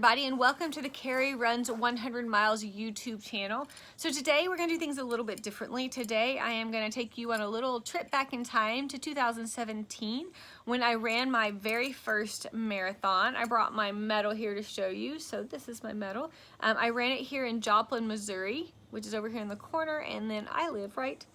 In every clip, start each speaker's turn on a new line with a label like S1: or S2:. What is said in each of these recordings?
S1: everybody, and welcome to the Keri Runs 100 Miles YouTube channel. So today we're going to do things a little bit differently. Today I am going to take you on a little trip back in time to 2017 when I ran my very first marathon. I brought my medal here to show you. So this is my medal. I ran it here in Joplin, Missouri, which is over here in the corner, and then I live right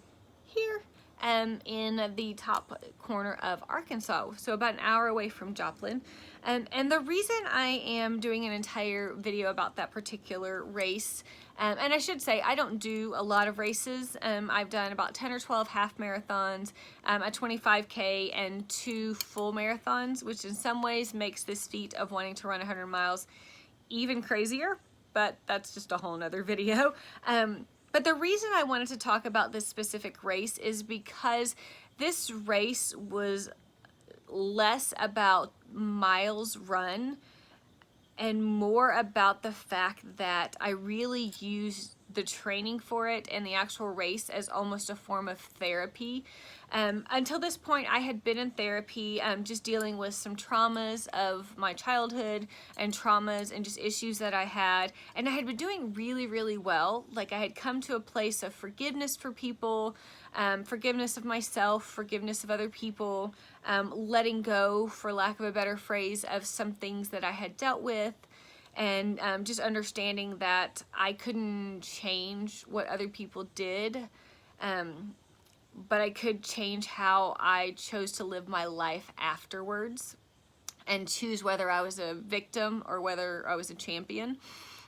S1: here in the top corner of Arkansas, so about an hour away from Joplin. And the reason I am doing an entire video about that particular race, and I should say I don't do a lot of races. I've done about 10 or 12 half marathons, a 25K, and 2 full marathons, which in some ways makes this feat of wanting to run 100 miles even crazier, but that's just a whole nother video. But the reason I wanted to talk about this specific race is because this race was less about miles run and more about the fact that I really used the training for it and the actual race as almost a form of therapy. Until this point, I had been in therapy, just dealing with some traumas of my childhood and traumas and just issues that I had. And I had been doing really, really well. Like I had come to a place of forgiveness for people, forgiveness of myself, forgiveness of other people, letting go, for lack of a better phrase, of some things that I had dealt with. And just understanding that I couldn't change what other people did, but I could change how I chose to live my life afterwards and choose whether I was a victim or whether I was a champion.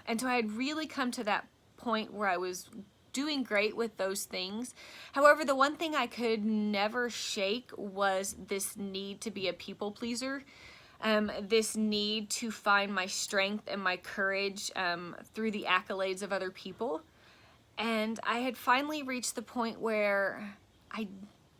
S1: And so I had really come to that point where I was doing great with those things. However, the one thing I could never shake was this need to be a people pleaser. This need to find my strength and my courage through the accolades of other people. And I had finally reached the point where I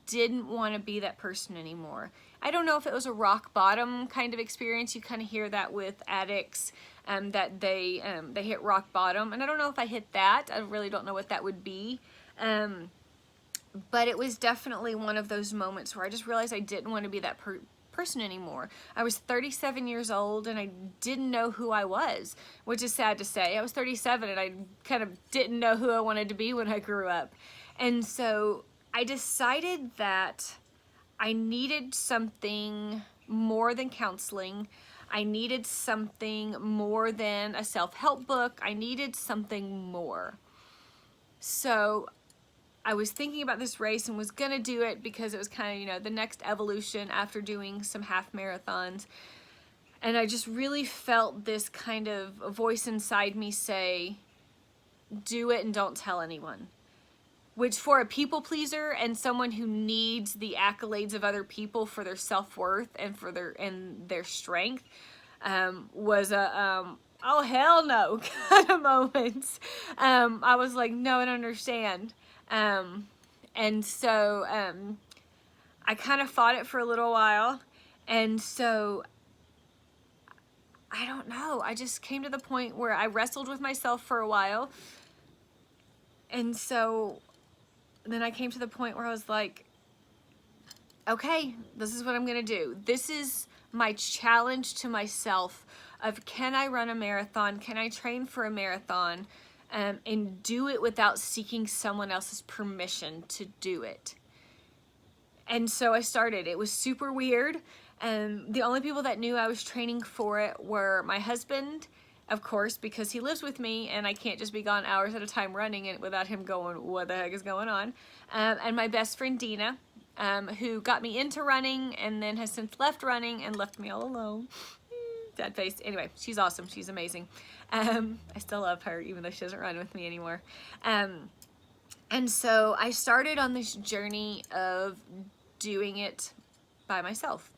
S1: didn't want to be that person anymore. I don't know if it was a rock bottom kind of experience. You kind of hear that with addicts, that they hit rock bottom. And I don't know if I hit that. I really don't know what that would be. But it was definitely one of those moments where I just realized I didn't want to be that person anymore. I was 37 years old and I didn't know who I was, which is sad to say. I was 37 and I kind of didn't know who I wanted to be when I grew up. And so I decided that I needed something more than counseling. I needed something more than a self-help book. I needed something more. So I was thinking about this race and was gonna do it because it was kind of, you know, the next evolution after doing some half marathons. And I just really felt this kind of voice inside me say, do it and don't tell anyone. Which for a people pleaser and someone who needs the accolades of other people for their self-worth and for their strength, was a oh hell no kind of moment. I was like, no, I don't understand. And so I kind of fought it for a little while, and so I don't know, I just came to the point where I wrestled with myself for a while, and so then I came to the point where I was like, okay, this is what I'm gonna do. This is my challenge to myself of, can I run a marathon? Can I train for a marathon? And do it without seeking someone else's permission to do it. And so I started. It was super weird. The only people that knew I was training for it were my husband, of course, because he lives with me and I can't just be gone hours at a time running it without him going, what the heck is going on? And my best friend Dina, who got me into running and then has since left running and left me all alone. Sad face. Anyway, she's awesome. She's amazing. I still love her, even though she doesn't run with me anymore. And so I started on this journey of doing it by myself.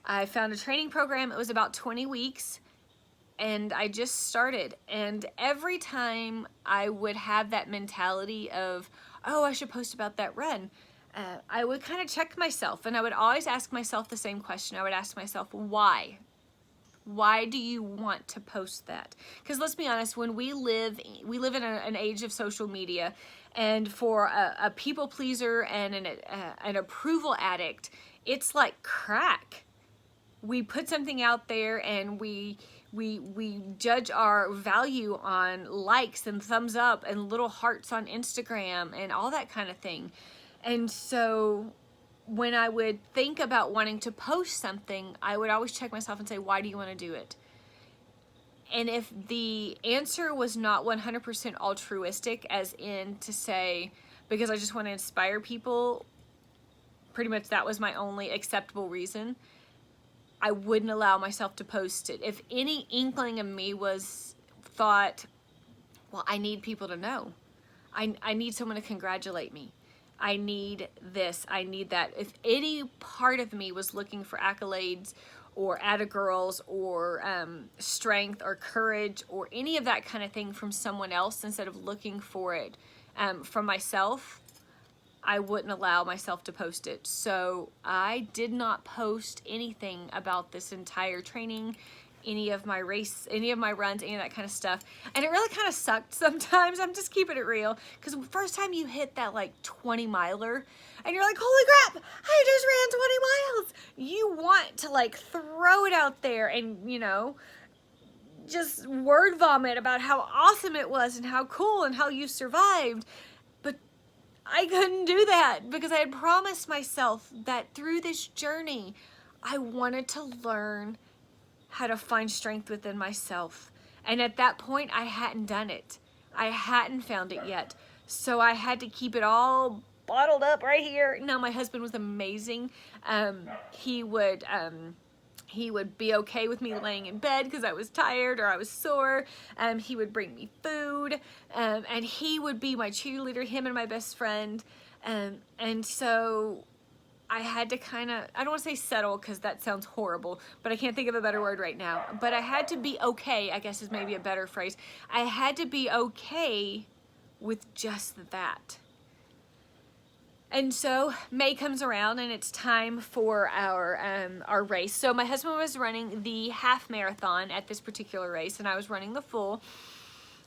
S1: I found a training program. It was about 20 weeks. And I just started. And every time I would have that mentality of, oh, I should post about that run, I would kind of check myself. And I would always ask myself the same question. I would ask myself, why? Why do you want to post that? Because let's be honest, when we live in an age of social media, and for a people pleaser and an approval addict, it's like crack. We put something out there and we we judge our value on likes and thumbs up and little hearts on Instagram and all that kind of thing. And so when I would think about wanting to post something, I would always check myself and say, why do you want to do it? And if the answer was not 100% altruistic, as in to say, because I just want to inspire people, pretty much that was my only acceptable reason, I wouldn't allow myself to post it. If any inkling of me thought, well, I need people to know. I need someone to congratulate me. I need this, I need that. If any part of me was looking for accolades or atta-girls or strength or courage or any of that kind of thing from someone else instead of looking for it from myself, I wouldn't allow myself to post it. So I did not post anything about this entire training, any of my runs, any of that kind of stuff. And it really kind of sucked sometimes. I'm just keeping it real. Because the first time you hit that like 20 miler and you're like, holy crap, I just ran 20 miles. You want to like throw it out there and, you know, just word vomit about how awesome it was and how cool and how you survived. I couldn't do that because I had promised myself that through this journey, I wanted to learn how to find strength within myself. And at that point, I hadn't done it. I hadn't found it yet. So I had to keep it all bottled up right here. Now, my husband was amazing. He would be okay with me laying in bed because I was tired or I was sore. He would bring me food, and he would be my cheerleader, him and my best friend. And so I had to kind of, I don't want to say settle because that sounds horrible, but I can't think of a better word right now. But I had to be okay, I guess is maybe a better phrase. I had to be okay with just that. And so May comes around and it's time for our race. So my husband was running the half marathon at this particular race and I was running the full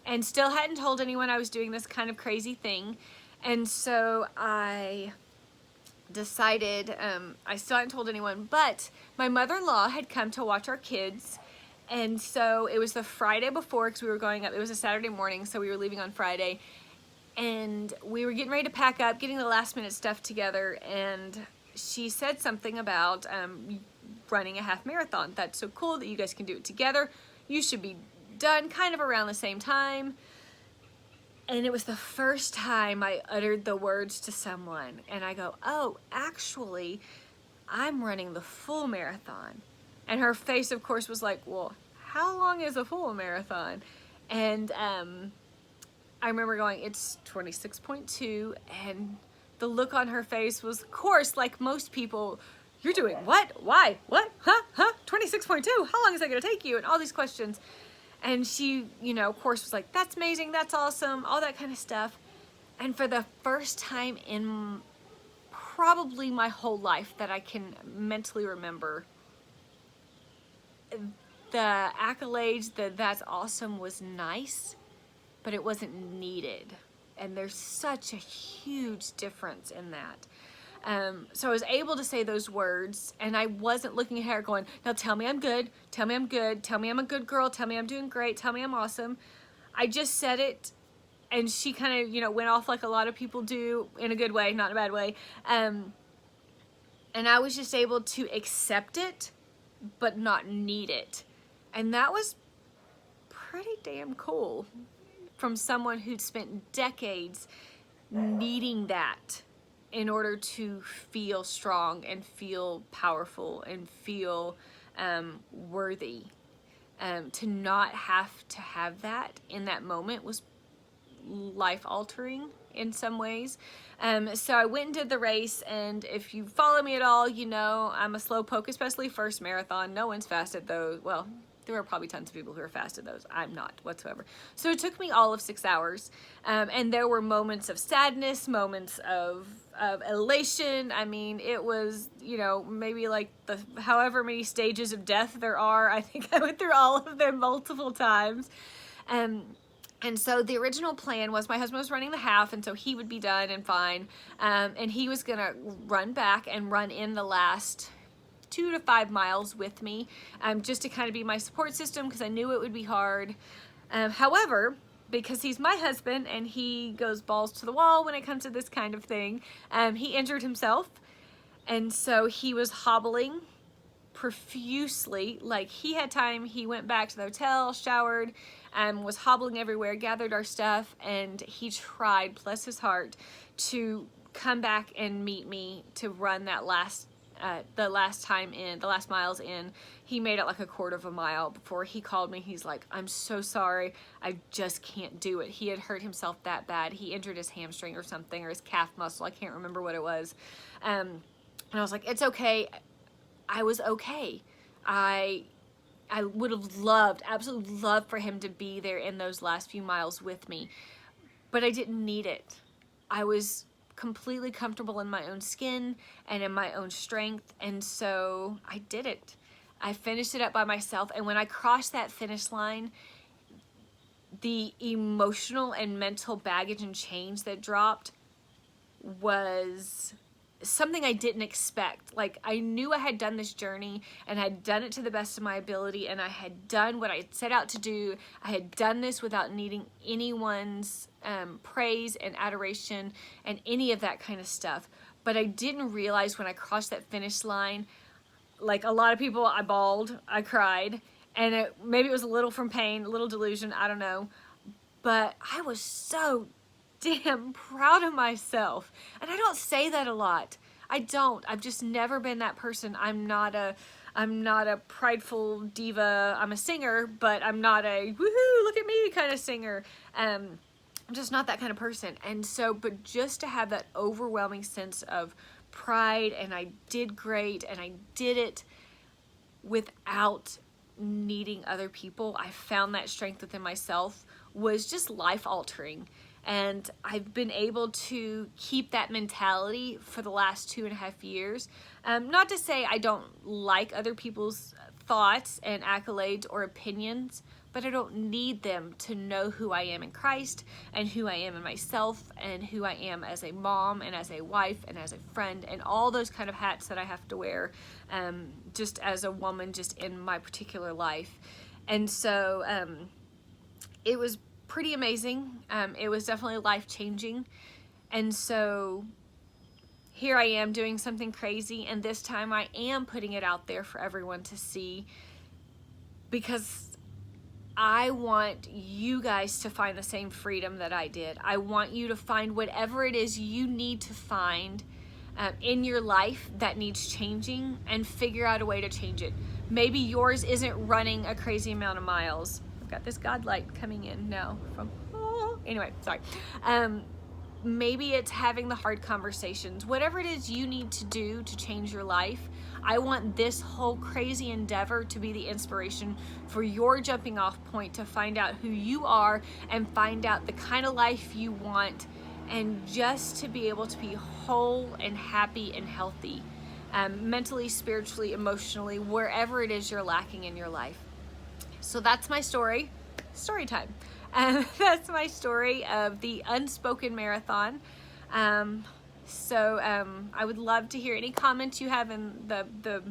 S1: and still hadn't told anyone I was doing this kind of crazy thing. And so I decided, I still hadn't told anyone, but my mother-in-law had come to watch our kids. And so it was the Friday before because we were going up, it was a Saturday morning, so we were leaving on Friday. And we were getting ready to pack up, getting the last minute stuff together, and she said something about running a half marathon. That's so cool that you guys can do it together. You should be done kind of around the same time. And it was the first time I uttered the words to someone, and I go, oh, actually, I'm running the full marathon. And her face, of course, was like, well, how long is a full marathon? And I remember going, it's 26.2, and the look on her face was, of course, like most people, you're doing what? Why? What? Huh? 26.2? How long is that going to take you? And all these questions. And she, you know, of course, was like, that's amazing, that's awesome, all that kind of stuff. And for the first time in probably my whole life that I can mentally remember, the accolades, that's awesome was nice, but it wasn't needed. And there's such a huge difference in that. So I was able to say those words, and I wasn't looking at her going, now tell me I'm good, tell me I'm good, tell me I'm a good girl, tell me I'm doing great, tell me I'm awesome. I just said it, and she kind of, you know, went off like a lot of people do, in a good way, not in a bad way. And I was just able to accept it, but not need it. And that was pretty damn cool from someone who'd spent decades needing that in order to feel strong and feel powerful and feel worthy. To not have to have that in that moment was life-altering in some ways. So I went and did the race, and if you follow me at all, you know I'm a slowpoke, especially first marathon. No one's fast at those. Well, there are probably tons of people who are fast at those. I'm not whatsoever. So it took me all of 6 hours, and there were moments of sadness, moments of elation. I mean, it was, you know, maybe like the however many stages of death there are. I think I went through all of them multiple times. And so the original plan was my husband was running the half, and so he would be done and fine. And he was gonna run back and run in the last 2 to 5 miles with me, just to kind of be my support system, because I knew it would be hard. However, because he's my husband and he goes balls to the wall when it comes to this kind of thing, he injured himself, and so he was hobbling profusely. Like, he had time, he went back to the hotel, showered, was hobbling everywhere, gathered our stuff, and he tried, bless his heart, to come back and meet me to run that the last miles in. He made it like a quarter of a mile before he called me. He's like, I'm so sorry, I just can't do it. He had hurt himself that bad. He injured his hamstring or something, or his calf muscle, I can't remember what it was. And I was like, it's okay. I was okay. I would have loved, absolutely loved for him to be there in those last few miles with me, but I didn't need it. I was completely comfortable in my own skin and in my own strength, and so I did it. I finished it up by myself, and when I crossed that finish line, the emotional and mental baggage and change that dropped was something I didn't expect. Like, I knew I had done this journey and had done it to the best of my ability, and I had done what I had set out to do. I had done this without needing anyone's praise and adoration and any of that kind of stuff. But I didn't realize when I crossed that finish line, like a lot of people, I bawled, I cried, and maybe it was a little from pain, a little delusion, I don't know, but I was so damn proud of myself. And I don't say that a lot. I don't. I've just never been that person. I'm not a prideful diva. I'm a singer, but I'm not a woohoo, look at me kind of singer. I'm just not that kind of person. And so, but just to have that overwhelming sense of pride, and I did great, and I did it without needing other people, I found that strength within myself, was just life altering. And I've been able to keep that mentality for the last 2.5 years. Not to say I don't like other people's thoughts and accolades or opinions, but I don't need them to know who I am in Christ, and who I am in myself, and who I am as a mom, and as a wife, and as a friend, and all those kind of hats that I have to wear, just as a woman, just in my particular life. And so it was pretty amazing. It was definitely life-changing. And so here I am doing something crazy, and this time I am putting it out there for everyone to see, because I want you guys to find the same freedom that I did. I want you to find whatever it is you need to find in your life that needs changing, and figure out a way to change it. Maybe yours isn't running a crazy amount of miles. I've got this God light coming in now from, anyway, sorry. Maybe it's having the hard conversations. Whatever it is you need to do to change your life, I want this whole crazy endeavor to be the inspiration for your jumping off point to find out who you are, and find out the kind of life you want, and just to be able to be whole and happy and healthy, mentally, spiritually, emotionally, wherever it is you're lacking in your life. So that's my story. Story time. That's my story of the Unspoken Marathon. I would love to hear any comments you have in the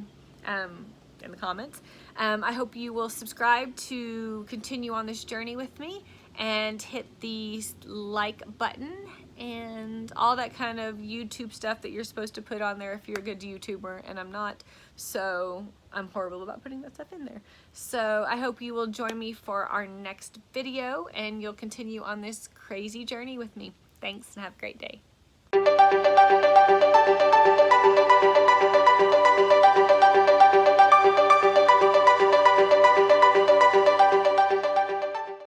S1: comments. I hope you will subscribe to continue on this journey with me, and hit the like button and all that kind of YouTube stuff that you're supposed to put on there if you're a good YouTuber, and I'm not, so I'm horrible about putting that stuff in there. So I hope you will join me for our next video, and you'll continue on this crazy journey with me. Thanks, and have a great day.